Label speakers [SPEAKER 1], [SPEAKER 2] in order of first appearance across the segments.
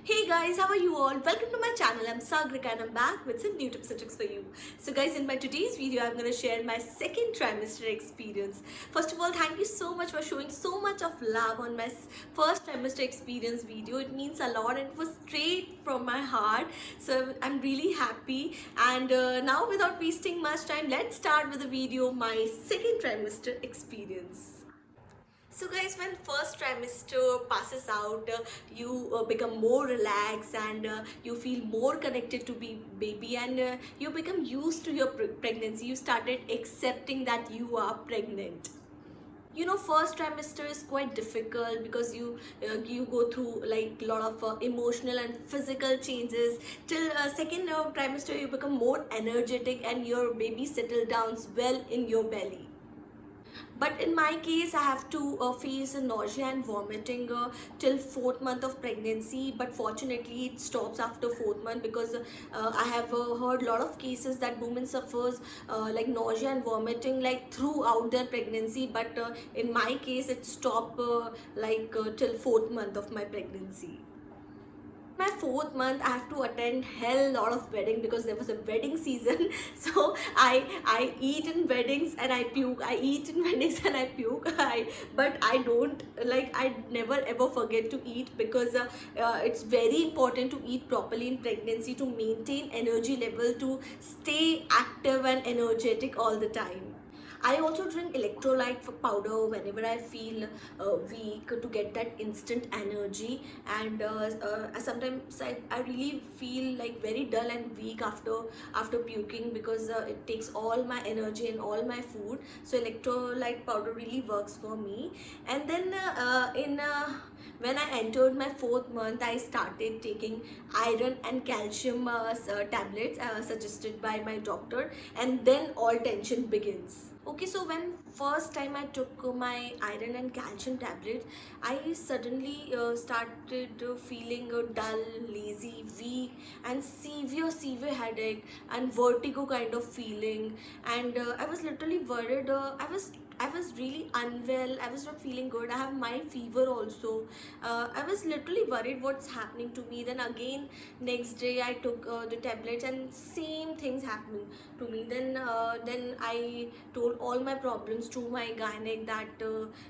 [SPEAKER 1] Hey guys, how are you all? Welcome to my channel. I'm Sagrika and I'm back with some new tips and tricks for you. So guys, in my today's video, I'm going to share my second trimester experience. First of all, thank you so much for showing so much of love on my first trimester experience video. It means a lot and it was straight from my heart. So I'm really happy. And now without wasting much time, let's start with the video, my second trimester experience. So guys, when first trimester passes out, you become more relaxed and you feel more connected to baby, and you become used to your pregnancy. You started accepting that you are pregnant. You know, first trimester is quite difficult because you go through like a lot of emotional and physical changes. Till second trimester, you become more energetic and your baby settle down well in your belly. But in my case, I have to face nausea and vomiting till fourth month of pregnancy. But fortunately, it stops after fourth month because I have heard a lot of cases that women suffers like nausea and vomiting like throughout their pregnancy. But in my case, it stopped till fourth month of my pregnancy. My fourth month, I have to attend hell lot of wedding because there was a wedding season. So I eat in weddings and I puke. I eat in weddings and I puke. But I don't like, I never ever forget to eat because it's very important to eat properly in pregnancy to maintain energy level, to stay active and energetic all the time. I also drink electrolyte for powder whenever I feel weak to get that instant energy. And sometimes I really feel like very dull and weak after puking because it takes all my energy and all my food. So electrolyte powder really works for me. And then in when I entered my fourth month, I started taking iron and calcium tablets suggested by my doctor, and then all tension begins. Okay, so when first time I took my iron and calcium tablet, I suddenly started feeling dull, lazy, weak, and severe headache and vertigo kind of feeling. And I was literally worried. I was really unwell. I was not feeling good. I have mild fever also. I was literally worried what's happening to me. Then again, next day I took the tablets and same things happening to me. Then I told all my problems to my gynec that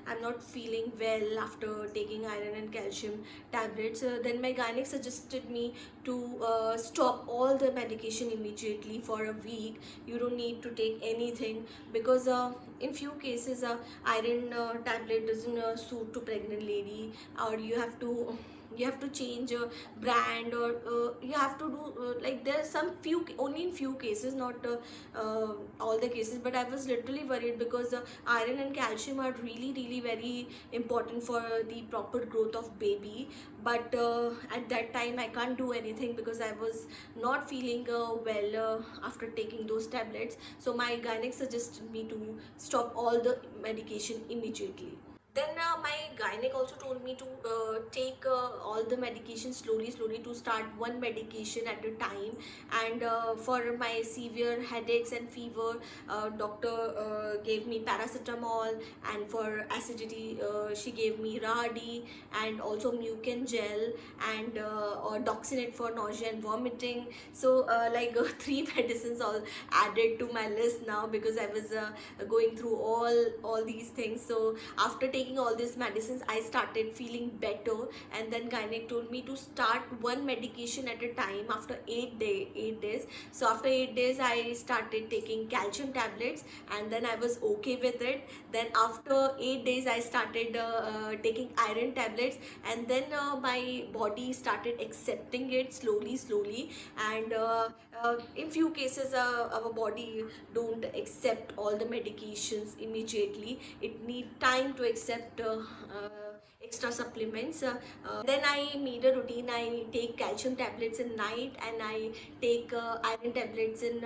[SPEAKER 1] I'm not feeling well after taking iron and calcium tablets. Then my gynec suggested me to stop all the medication immediately for a week. You don't need to take anything because in few cases iron tablet doesn't suit to pregnant lady, or you have to change a brand, or you have to do like there's some few, only in few cases, not all the cases. But I was literally worried because iron and calcium are really very important for the proper growth of baby. But at that time I can't do anything because I was not feeling well after taking those tablets. So my gynec suggested me to stop all the medication immediately. Then my gynec also told me to take all the medication slowly to start one medication at a time. And for my severe headaches and fever, doctor gave me paracetamol, and for acidity she gave me Radi, and also Mucin gel, and or Doxinate for nausea and vomiting. So three medicines all added to my list now because I was going through all these things. So after taking all these medicines, I started feeling better. And then gynec told me to start one medication at a time after 8 days. So after 8 days I started taking calcium tablets, and then I was okay with it. Then after 8 days I started taking iron tablets, and then my body started accepting it slowly. And in few cases our body don't accept all the medications immediately. It need time to accept extra supplements. Then I made a routine. I take calcium tablets in night, and I take iron tablets in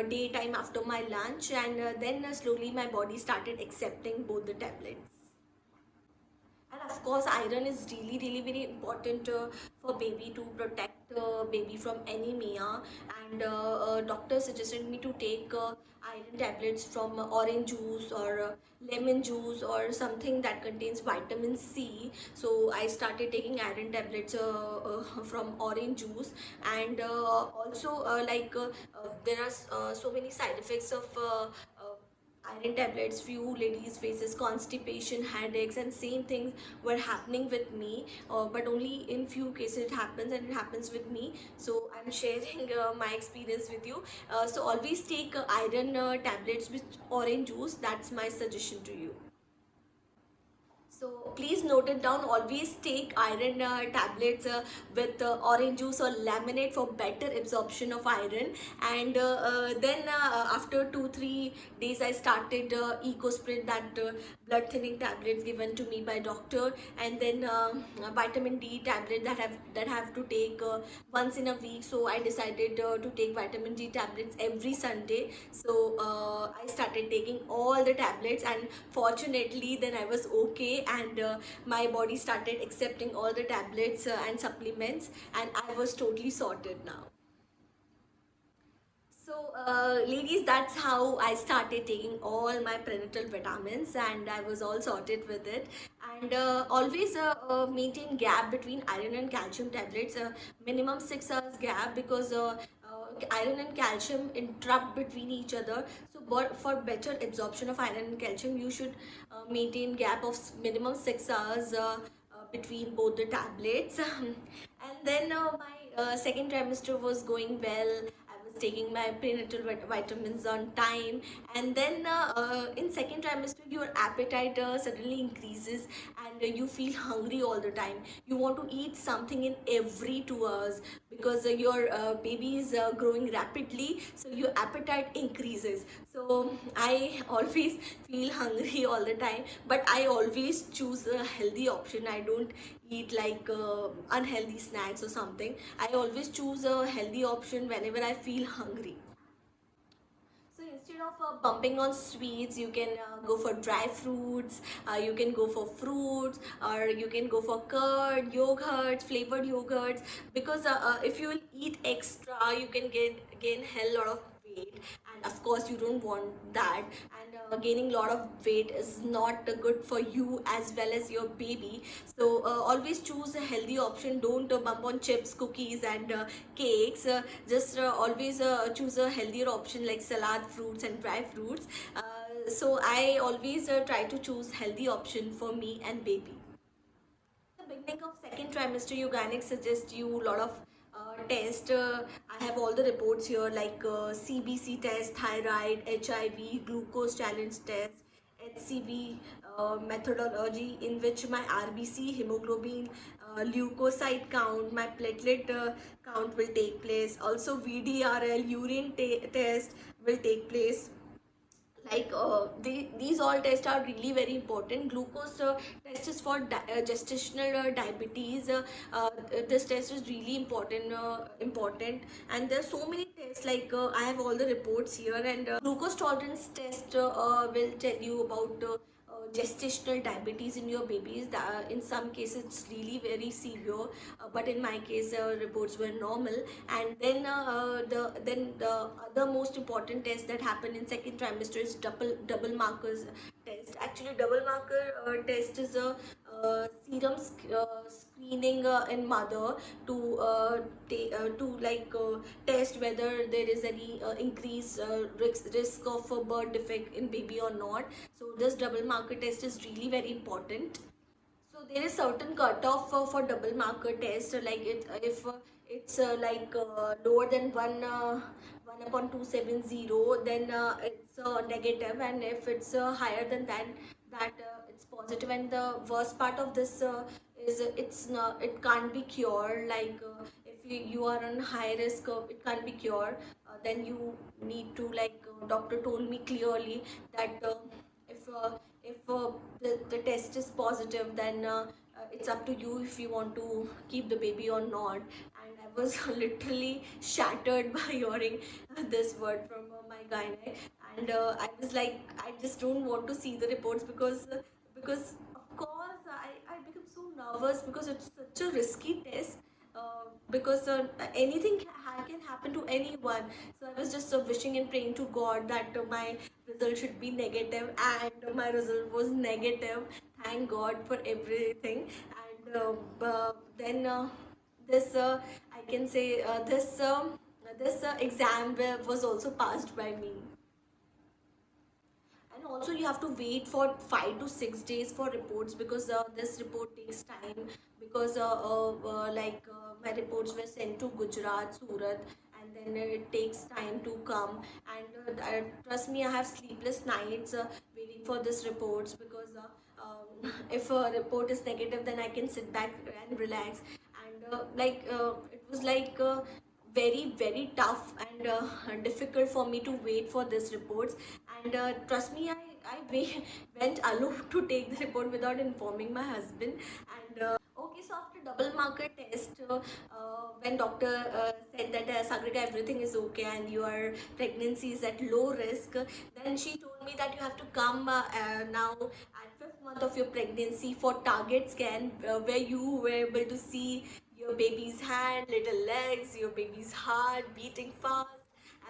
[SPEAKER 1] daytime after my lunch. And then slowly my body started accepting both the tablets. And of course, iron is really very important for baby, to protect baby from anemia. And doctor suggested me to take iron tablets from orange juice or lemon juice or something that contains vitamin C. So I started taking iron tablets from orange juice. And also there are so many side effects of iron tablets. Few ladies faces constipation, headaches, and same things were happening with me, but only in few cases it happens, and it happens with me. So I'm sharing my experience with you. So always take iron tablets with orange juice. That's my suggestion to you. So please note it down. Always take iron tablets with orange juice or lemonade for better absorption of iron. And then after 2-3 days, I started EcoSprit, that blood thinning tablets given to me by doctor. And then vitamin D tablet that have to take once in a week. So I decided to take vitamin D tablets every Sunday. So I started taking all the tablets, and fortunately then I was okay. And my body started accepting all the tablets and supplements, and I was totally sorted now. So, ladies, that's how I started taking all my prenatal vitamins, and I was all sorted with it. And always maintain gap between iron and calcium tablets, minimum 6 hours gap, because iron and calcium interrupt between each other. So, but for better absorption of iron and calcium, you should maintain gap of minimum 6 hours. Between both the tablets. And then my second trimester was going well. I was taking my prenatal vitamins on time. And then in second trimester, your appetite suddenly increases, and you feel hungry all the time. You want to eat something in every 2 hours, because your baby is growing rapidly, so your appetite increases. So I always feel hungry all the time, but I always choose a healthy option. I don't eat like unhealthy snacks or something. I always choose a healthy option whenever I feel hungry. So instead of bumping on sweets, you can go for dry fruits, you can go for fruits, or you can go for curd, yogurts, flavored yogurts. Because if you will eat extra, you can gain hell lot of weight, and of course you don't want that. And gaining a lot of weight is not good for you as well as your baby. So always choose a healthy option. Don't bump on chips, cookies, and cakes. Just always choose a healthier option like salad, fruits, and dry fruits. So I always try to choose healthy option for me and baby. The beginning of second trimester, your gynec suggests you a lot of tests. I have all the reports here, like CBC test, thyroid, HIV, glucose challenge test, HCV methodology, in which my RBC, hemoglobin, leukocyte count, my platelet count will take place. Also VDRL, urine test will take place. Like these all tests are really very important. Glucose test is for gestational diabetes. This test is really important. And there are so many tests, like I have all the reports here. And glucose tolerance test will tell you about gestational diabetes in your babies. In some cases it's really very severe, but in my case reports were normal. And then the other most important test that happened in second trimester is double markers test. Actually, double marker test is a serum screening in mother to test whether there is any increased risk of a birth defect in baby or not. So this double marker test is really very important. So there is certain cutoff for double marker test, like if it's lower than 1/270, then it's negative, and if it's higher than that it's positive. And the worst part of this is it can't be cured. Like if you are on high risk, it can't be cured. Then you need to, like doctor told me clearly that if the test is positive, then it's up to you if you want to keep the baby or not. And I was literally shattered by hearing this word from my gynae. And I was like, I just don't want to see the reports, because of course I so nervous because it's such a risky test. Because anything can happen to anyone. So I was just wishing and praying to God that my result should be negative, and my result was negative. Thank God for everything. And then this I can say this exam was also passed by me. And also you have to wait for 5 to 6 days for reports, because this report takes time, because my reports were sent to Gujarat, Surat, and then it takes time to come. And trust me, I have sleepless nights waiting for this reports, because if a report is negative, then I can sit back and relax. And it was very very tough and difficult for me to wait for these reports. And trust me, I went alone to take the report without informing my husband. And okay, so after double marker test, when doctor said that Sagrika, everything is okay and your pregnancy is at low risk, then she told me that you have to come now at 5th month of your pregnancy for target scan, where you were able to see your baby's hand, little legs, your baby's heart beating fast,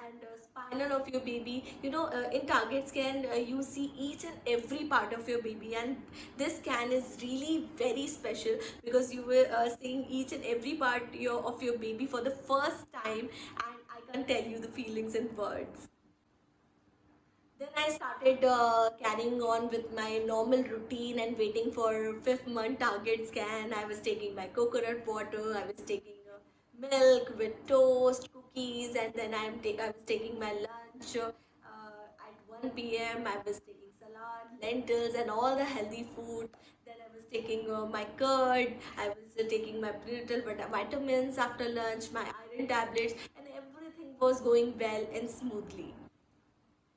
[SPEAKER 1] and spinal of your baby. In target scan, you see each and every part of your baby, and this scan is really very special, because you were seeing each and every part of your baby for the first time, and I can't tell you the feelings in words. Then I started carrying on with my normal routine and waiting for 5th month target scan. I was taking my coconut water, I was taking milk with toast, cookies, and then I was taking my lunch at 1 p.m. I was taking salad, lentils, and all the healthy food. Then I was taking my curd, I was taking my prenatal vitamins after lunch, my iron tablets, and everything was going well and smoothly.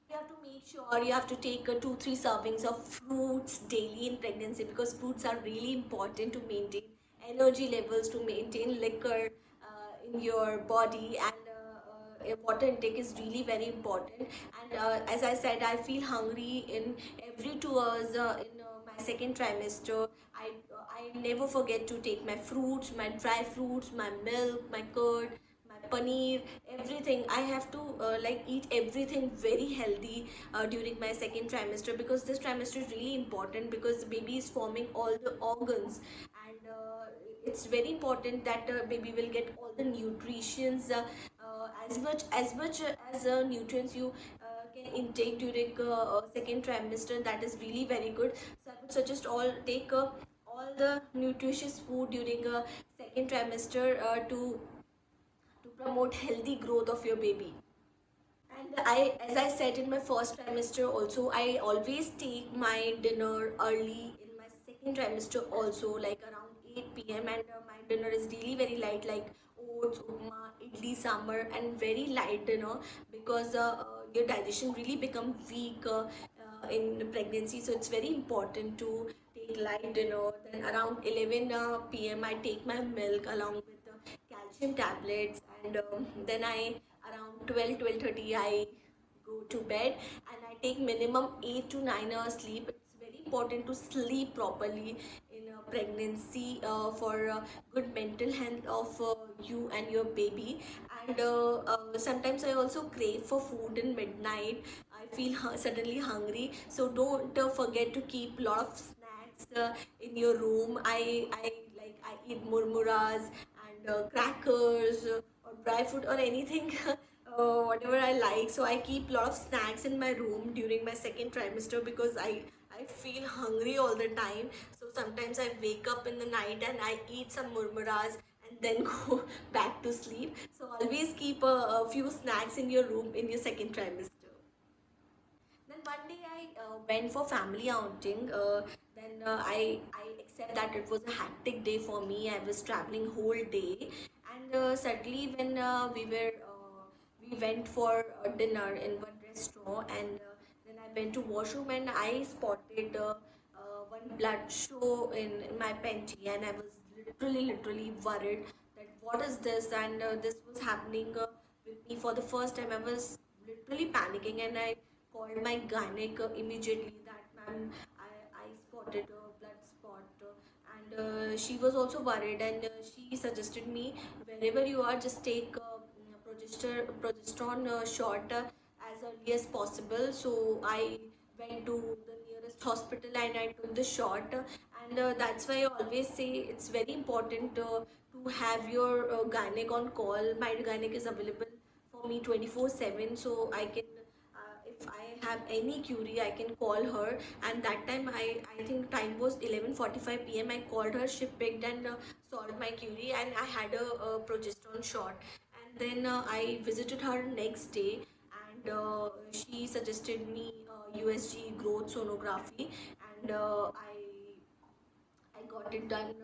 [SPEAKER 1] You have to make sure you have to take 2-3 servings of fruits daily in pregnancy, because fruits are really important to maintain energy levels, to maintain liquor in your body. And water intake is really very important. And as I said, I feel hungry in every 2 hours in my second trimester. I never forget to take my fruits, my dry fruits, my milk, my curd, my paneer, everything. I have to eat everything very healthy during my second trimester, because this trimester is really important, because the baby is forming all the organs. And it's very important that baby will get all the nutritions, as much as nutrients you can intake during second trimester. That is really very good. So I would suggest all take all the nutritious food during second trimester to promote healthy growth of your baby. And as I said in my first trimester also, I always take my dinner early in my second trimester also, like around 8 p.m. And my dinner is really very light, like oats, upma, idli, sambar, and very light dinner, because your digestion really become weak in pregnancy. So it's very important to take light dinner. Then around 11 p.m. I take my milk along with the calcium tablets. And then I around 12:30 I go to bed, and I take minimum 8 to 9 hours sleep. It's very important to sleep properly in pregnancy for good mental health of you and your baby. And sometimes I also crave for food in midnight. I feel suddenly hungry, so don't forget to keep lot of snacks in your room. I eat murmuras and crackers, or dry food, or anything whatever I like. So I keep lot of snacks in my room during my second trimester, because I feel hungry all the time. So sometimes I wake up in the night and I eat some murmuras and then go back to sleep. So always keep a few snacks in your room in your second trimester. Then one day I went for family outing. Then I accept that it was a hectic day for me. I was traveling whole day, and suddenly when we went for dinner in one restaurant, and then I went to washroom and I spotted one blood show in my panty, and I was literally worried that what is this. And this was happening with me for the first time. I was literally panicking, and I called my gynec immediately that, ma'am, I spotted a blood spot, and she was also worried, and she suggested me, wherever you are, just take progesterone shot as early as possible. So I went to the nearest hospital and I took the shot, and that's why I always say it's very important to have your gynec on call. My gynec is available for me 24/7, so I can if I have any query, I can call her. And that time, I think time was 11:45 p.m. I called her, she picked and solved my query, and I had a progesterone shot. And then I visited her next day, and she suggested me USG growth sonography, and I got it done.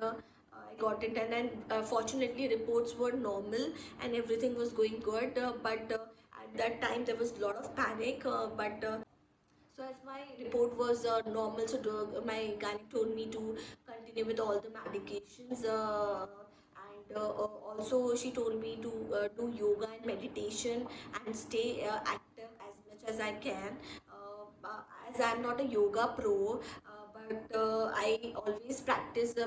[SPEAKER 1] I got it done, and fortunately, reports were normal and everything was going good. But at that time, there was a lot of panic. But so as my report was normal, so my gynaec told me to continue with all the medications, and also she told me to do yoga and meditation and stay active as much as I can. As I'm not a yoga pro, but I always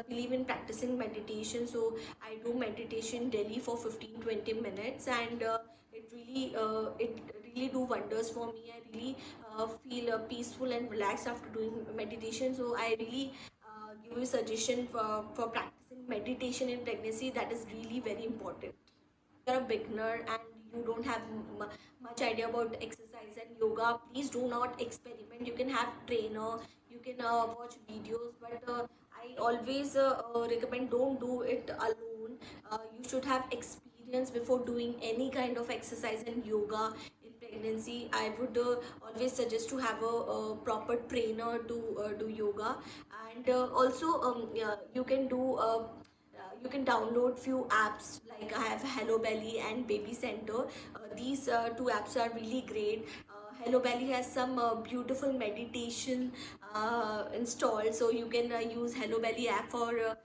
[SPEAKER 1] believe in practicing meditation. So I do meditation daily for 15-20 minutes, and it really do wonders for me. I really feel peaceful and relaxed after doing meditation. So I really give you a suggestion for practicing meditation in pregnancy. That is really very important. You're a beginner and you don't have much idea about exercise and yoga, please do not experiment. You can have trainer, you can watch videos, but I always recommend don't do it alone. You should have experience before doing any kind of exercise and yoga in pregnancy. I would always suggest to have a proper trainer to do yoga. And also yeah, you can download few apps, like I have Hello Belly and Baby Center. These two apps are really great. Hello Belly has some beautiful meditation installed, so you can use Hello Belly app for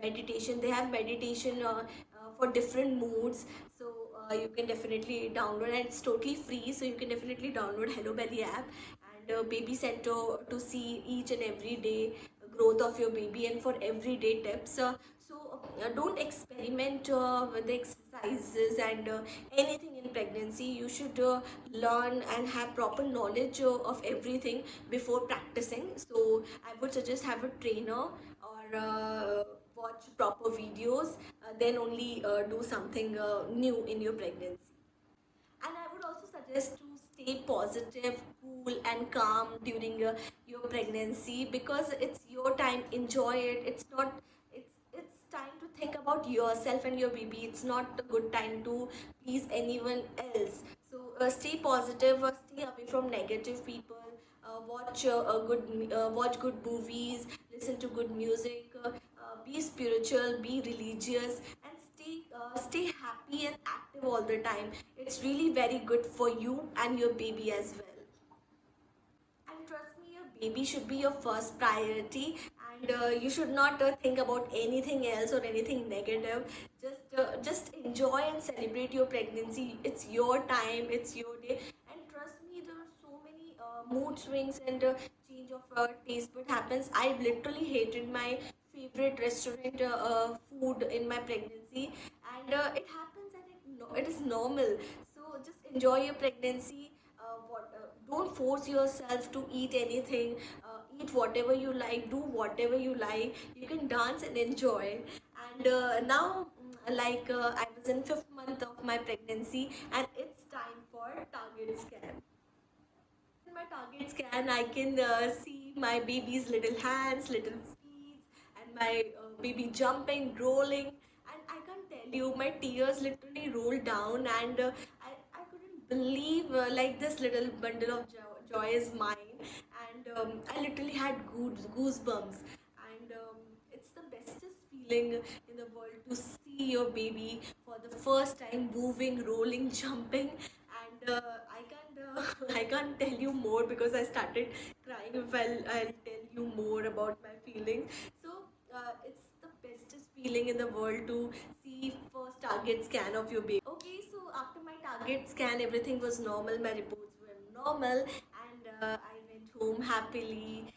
[SPEAKER 1] meditation. They have meditation for different moods, so you can definitely download, and it's totally free. So you can definitely download Hello Belly app, and Baby Center to see each and every day growth of your baby and for everyday tips. So don't experiment with the exercises and anything in pregnancy. You should learn and have proper knowledge of everything before practicing. So I would suggest have a trainer, or watch proper videos, then only do something new in your pregnancy. And I would also suggest to stay positive, cool, and calm during your pregnancy, because it's your time. Enjoy it. It's time to think about yourself and your baby. It's not a good time to please anyone else. So stay positive. Stay away from negative people. Watch good movies. Listen to good music. Be spiritual. Be religious, and stay happy and active all the time. It's really very good for you and your baby as well. And trust me, your baby should be your first priority, and you should not think about anything else or anything negative. Just enjoy and celebrate your pregnancy. It's your time, it's your day, and trust me, there are so many mood swings and change of taste what happens. I literally hated my favorite restaurant food in my pregnancy, and it happens, and it is normal. So just enjoy your pregnancy. Don't force yourself to eat anything. Eat whatever you like, do whatever you like. You can dance and enjoy. And now, I was in 5th month of my pregnancy, and it's time for target scan. In my target scan, I can see my baby's little hands, little feet, and my baby jumping, rolling. And I can't tell you, my tears literally rolled down, and I couldn't believe like this little bundle of joy is mine. And I literally had goosebumps. And it's the bestest feeling in the world to see your baby for the first time moving, rolling, jumping. And I can't tell you more because I started crying if I'll tell you more about my feelings. So it's the bestest feeling in the world to see first target scan of your baby. Okay, so after my target scan, everything was normal. My reports were normal, and I went home happily,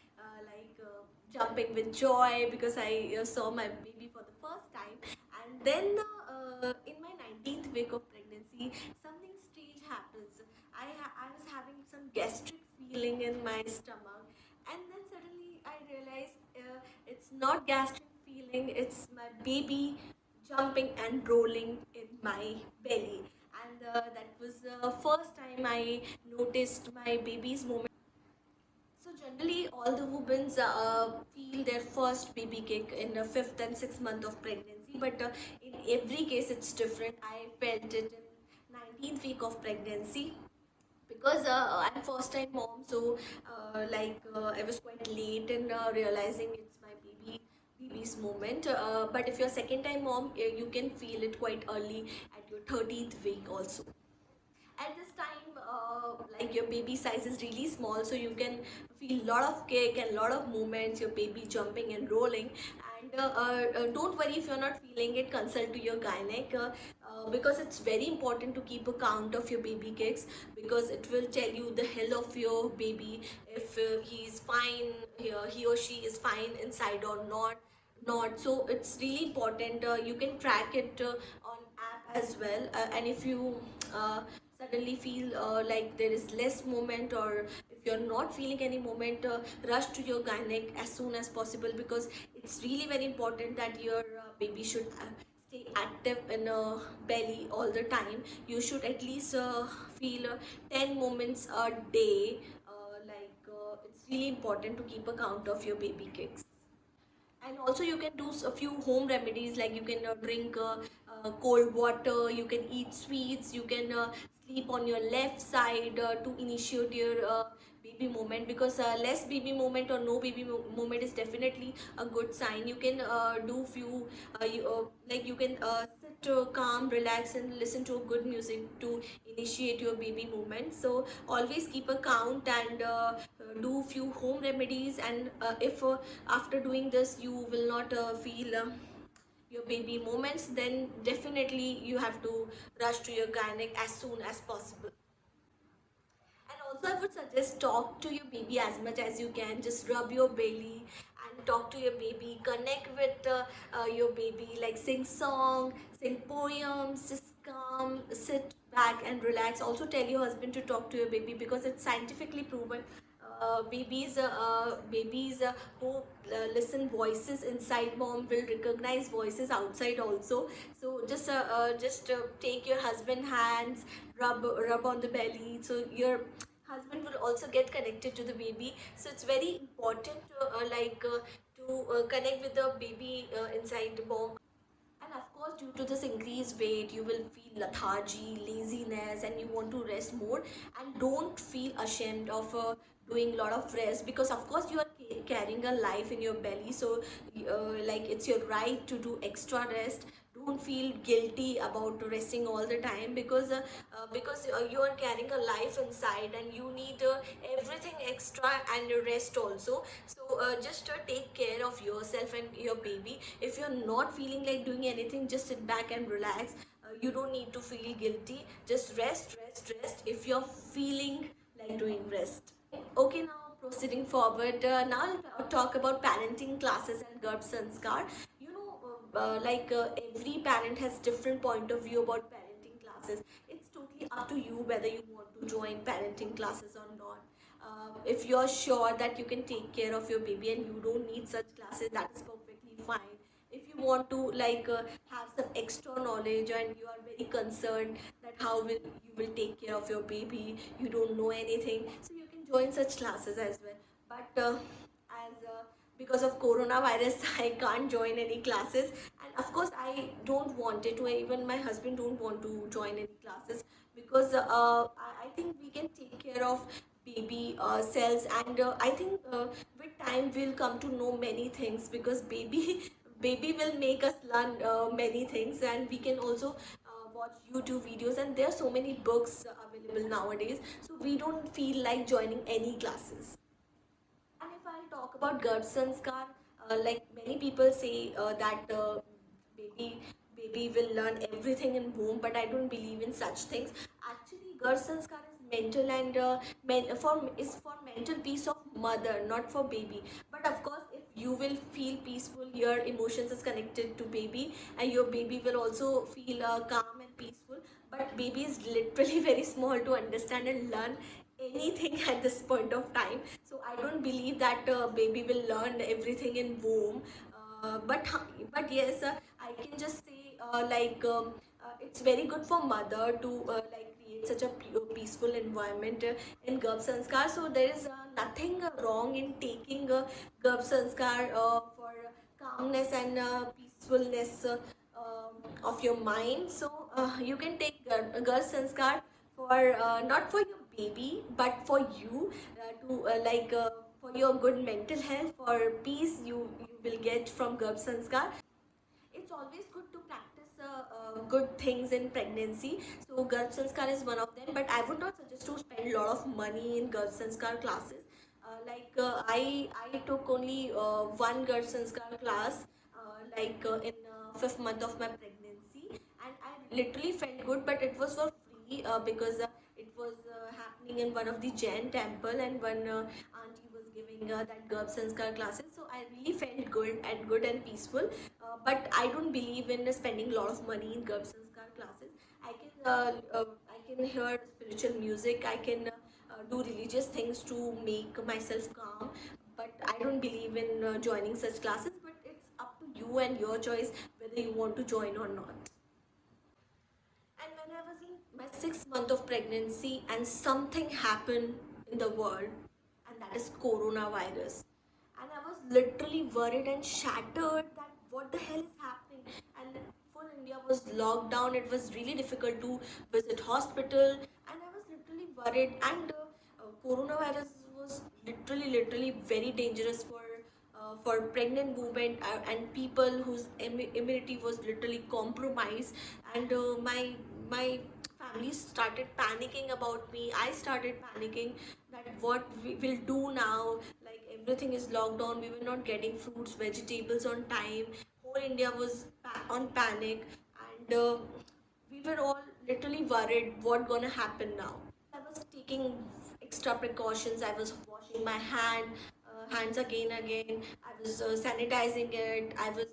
[SPEAKER 1] jumping with joy because I saw my baby for the first time. And then in my 19th week of pregnancy, something strange happens. I was having some gastric feeling in my stomach, and then suddenly I realized it's not gastric feeling, it's my baby jumping and rolling in my belly. And that was the first time I noticed my baby's moment. So generally, all the women feel their first baby kick in the fifth and sixth month of pregnancy, but in every case it's different. I felt it in 19th week of pregnancy because I'm first time mom, so I was quite late in realizing it's my baby's moment. But if you're second time mom, you can feel it quite early at your 13th week also. At this time, like your baby size is really small, so you can feel lot of kick and lot of movements, your baby jumping and rolling. And don't worry if you're not feeling it, consult to your gynec, because it's very important to keep a count of your baby kicks, because it will tell you the health of your baby, if he's fine, he or she is fine inside or not. So it's really important. You can track it on app as well. And if you suddenly feel like there is less movement, or if you're not feeling any movement, rush to your gynec as soon as possible, because it's really very important that your baby should stay active in a belly all the time. You should at least feel 10 moments a day. It's really important to keep a count of your baby kicks. And also you can do a few home remedies, like you can drink cold water, you can eat sweets, you can sleep on your left side to initiate your baby movement, because less baby movement or no baby movement is definitely a good sign. You can do few like you can sit calm, relax and listen to good music to initiate your baby movement. So always keep a count and do few home remedies. And if after doing this you will not feel your baby moments, then definitely you have to rush to your gynec as soon as possible. And also, I would suggest talk to your baby as much as you can. Just rub your belly and talk to your baby. Connect with your baby. Like sing song, sing poems. Just calm, sit back and relax. Also, tell your husband to talk to your baby, because it's scientifically proven. Babies who listen voices inside mom will recognize voices outside also. So just take your husband hands, rub on the belly, so your husband will also get connected to the baby. So it's very important to connect with the baby inside the mom. And of course, due to this increased weight, you will feel lethargy, laziness, and you want to rest more. And don't feel ashamed of doing a lot of rest, because of course you are carrying a life in your belly. So, it's your right to do extra rest. Don't feel guilty about resting all the time, because you are carrying a life inside and you need everything extra and rest also. So just take care of yourself and your baby. If you're not feeling like doing anything, just sit back and relax. You don't need to feel guilty. Just rest if you're feeling like doing rest. Okay, now proceeding forward, now I'll talk about parenting classes and Garbh Sanskar. You know, every parent has different point of view about parenting classes. It's totally up to you whether you want to join parenting classes or not. If you're sure that you can take care of your baby and you don't need such classes, that is perfectly fine. If you want to have some extra knowledge and you are very concerned that how will you will take care of your baby, you don't know anything, so you can join such classes as well. But as because of coronavirus I can't join any classes, and of course I don't want it to, even my husband don't want to join any classes, because I think we can take care of baby cells. And I think with time we'll come to know many things, because baby baby will make us learn many things. And we can also watch YouTube videos, and there are so many books available nowadays, so we don't feel like joining any classes. And if I'll talk about Garbh Sanskar, like many people say that baby baby will learn everything in womb, but I don't believe in such things. Actually, Garbh Sanskar is mental and is for mental peace of mother, not for baby. But of course, if you will feel peaceful, your emotions is connected to baby, and your baby will also feel calm and peaceful. But baby is literally very small to understand and learn anything at this point of time. So I don't believe that baby will learn everything in womb. But yes, I can just say it's very good for mother to create such a peaceful environment in Garbh Sanskar. So there is nothing wrong in taking Garbh Sanskar for calmness and peacefulness of your mind. So you can take Garbh Sanskar for not for your baby but for you, to for your good mental health, for peace you will get from Garbh Sanskar. It's always good to practice good things in pregnancy. So Garbh Sanskar is one of them, but I would not suggest to spend a lot of money in Garbh Sanskar classes. I took only one Garbh Sanskar class in fifth month of my pregnancy, and I literally felt good, but it was for free because it was happening in one of the Jain temple, and one auntie was giving that Garbh Sanskar classes. So I really felt good and peaceful. But I don't believe in spending a lot of money in Garbh Sanskar classes. I can hear spiritual music. I can do religious things to make myself calm. But I don't believe in joining such classes. But it's up to you and your choice whether you want to join or not. And when I was in my sixth month of pregnancy, and something happened in the world, and that is coronavirus. And I was literally worried and shattered that what the hell is happening. And full India was locked down. It was really difficult to visit hospital, and I was literally worried. And coronavirus was literally very dangerous for pregnant women and people whose immunity was literally compromised. And my family started panicking about me. I started panicking that what we will do now. Like everything is locked down. We were not getting fruits, vegetables on time. Whole India was on panic, and we were all literally worried what gonna happen now. I was taking extra precautions. I was washing my hands again. I was sanitizing it. I was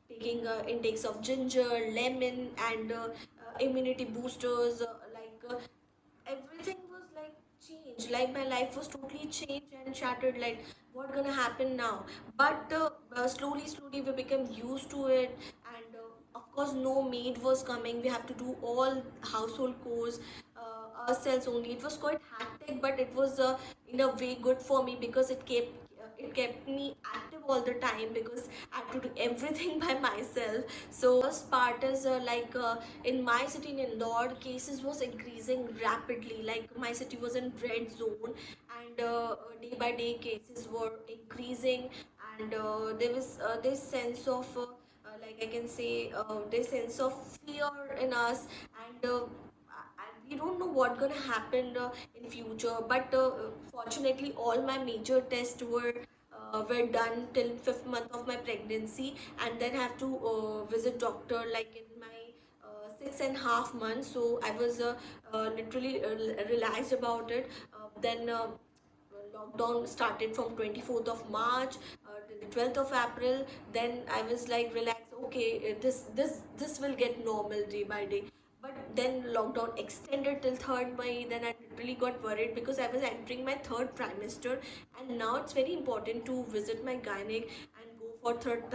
[SPEAKER 1] taking intakes of ginger, lemon, and immunity boosters. Everything was like changed. Like my life was totally changed and shattered. Like what gonna happen now? But slowly we became used to it, and of course no maid was coming. We have to do all household chores ourselves only. It was quite hectic, but it was in a way good for me because it kept me active all the time because I had to do everything by myself. So first part is in my city in Indore, cases was increasing rapidly. Like my city was in red zone, and day by day cases were increasing, and there was this sense of I can say this sense of fear in us, and we don't know what gonna happen in future. But fortunately all my major tests were done till fifth month of my pregnancy, and then have to visit doctor like in my 6.5 months. So I was literally relaxed about it. Then lockdown started from 24th of March till the 12th of April. Then I was like relaxed. Okay, this will get normal day by day. But then lockdown extended till 3rd May. Then I really got worried because I was entering my third trimester, and now it's very important to visit my gynec and go for third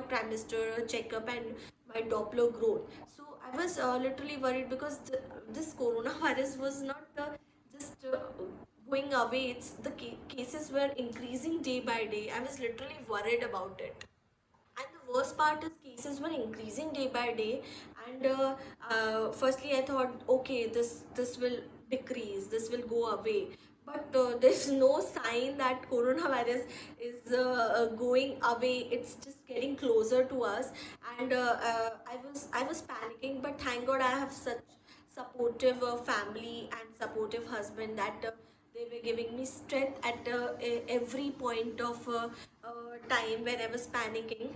[SPEAKER 1] trimester checkup and my Doppler growth. So I was literally worried because this coronavirus was not just going away. It's the cases were increasing day by day. I was literally worried about it. And the worst part is cases were increasing day by day. And firstly I thought, okay, this will decrease, this will go away. But there's no sign that coronavirus is going away. It's just getting closer to us. And I was panicking, but thank God I have such supportive family and supportive husband that they were giving me strength at every point of time when I was panicking.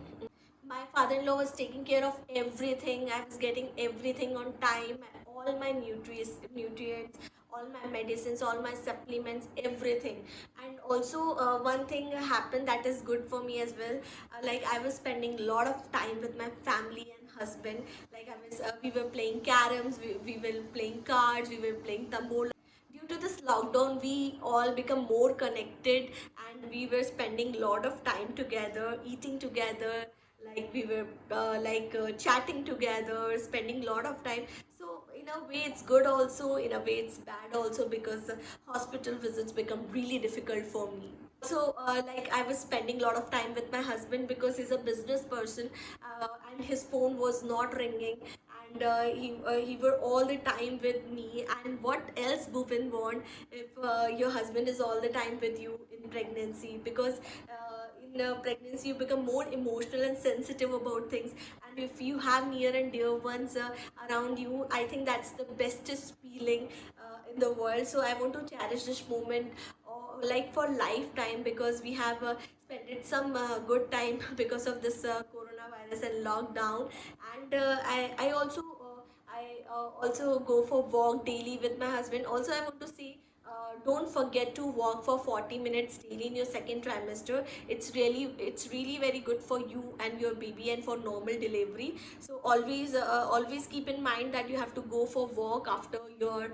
[SPEAKER 1] My father-in-law was taking care of everything. I was getting everything on time. All my nutrients all my medicines, all my supplements, everything. And also one thing happened that is good for me as well. Like I was spending a lot of time with my family and husband. Like I was we were playing caroms, we were playing cards, we were playing tambola. Due to this lockdown, we all become more connected, and we were spending a lot of time together, eating together, like we were chatting together, spending a lot of time. So in a way it's good also, in a way it's bad also, because hospital visits become really difficult for me. So like I was spending a lot of time with my husband because he's a business person, and his phone was not ringing, and he were all the time with me. And what else women want if your husband is all the time with you in pregnancy? Because in pregnancy you become more emotional and sensitive about things, and if you have near and dear ones around you, I think that's the bestest feeling in the world. So I want to cherish this moment, like for lifetime, because we have spent it some good time because of this coronavirus and lockdown. And I also also go for walk daily with my husband. Also I want to say, don't forget to walk for 40 minutes daily in your second trimester. It's really very good for you and your baby and for normal delivery. So always keep in mind that you have to go for walk after your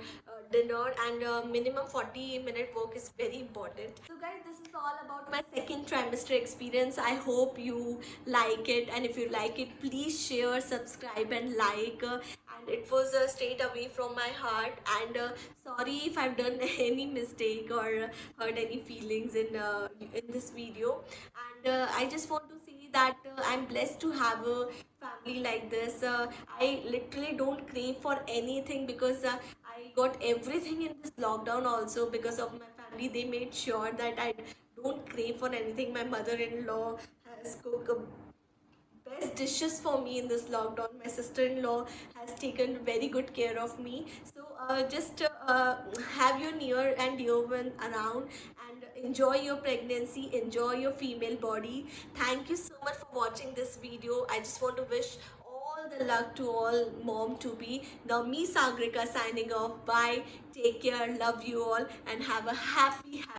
[SPEAKER 1] dinner, and minimum 40-minute walk is very important. So guys, this is all about my second trimester experience. I hope you like it, and if you like it, please share, subscribe and like. And it was straight away from my heart. And sorry if I've done any mistake or hurt any feelings in this video. And I just want to say that I'm blessed to have a family like this. I literally don't crave for anything, because I got everything in this lockdown also because of my family. They made sure that I don't crave for anything. My mother-in-law has cooked best dishes for me in this lockdown. My sister-in-law has taken very good care of me. So just have your near and dear one around, and enjoy your pregnancy, enjoy your female body. Thank you so much for watching this video. I just want to wish all the luck to all mom to be. Now me Sagrika signing off. Bye. Take care. Love you all, and have a happy